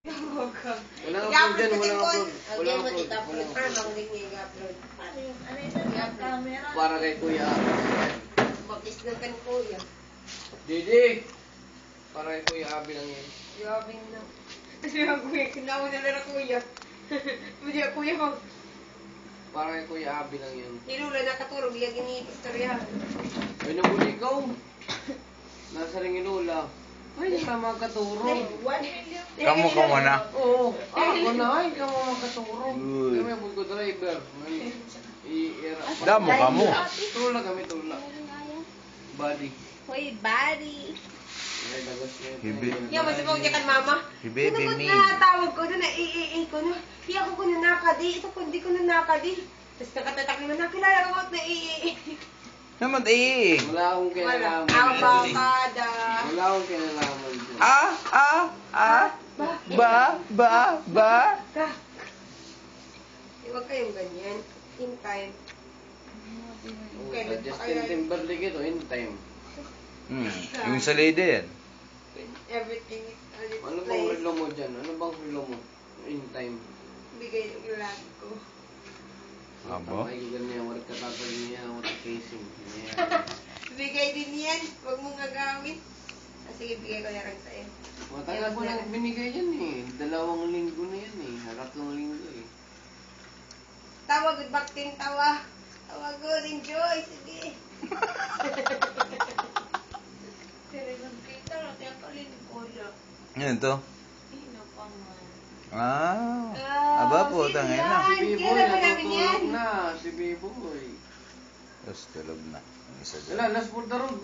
Walang upload dyan, walang upload. Walang upload. Para kay Kuya. Mag-isnagan Kuya. Didi! Para kay Kuya Abi lang yan. Grabe na. Sabi Kuya, kinawa na lang Kuya. Hindi Kuya ko. Para kay Kuya Abi lang yan. Nilula nakatulog, yung iniistoryahan. Ay, nabuli ikaw. Nasa ring ilula. Ay, tama katuro. 1 million. Kamu ka muna. Oo. Ako na ay, ikaw mga katuro. Uy. Kami ang ko driver. Damo ka mo. Tula kami, tula. Body. Hoy, buddy. Ay, dagos na Hibi. Yan, mas mo kan mama. Si baby Ano me. na tawag ko na ko na. Di ako ko na nakadi. Ito ko hindi ko na nakadi. Tapos nakatatak naman na kilala ko na Naman eh. Wala akong kinalaman. Avocado. Wala akong kinalaman dyan. Ba. Ka. Huwag kayong ganyan. In time. Oh, Justin Timberlake ito, in time. Yung sa lady yan. Everything is on its Ano bang place. relo mo dyan? Ano bang relo mo? In time. Bigay ng lahat ko. Abo? Ay, ganyan. Walang katatag niya. Walang casing. Bigay din yan. Huwag mong gagawin. Sige, bigay ko na lang sa'yo. Matagal ko nang binigay yan eh. 2 linggo na yan eh. 3 linggo eh. Tawa, good back din tawa. Tawa, good, enjoy. Sige. Yan to. Aba po, tangin na. Si Biboy, natutulog na. Si Biboy. Tapos tulog na. Ang isa dyan. Wala, last for the road.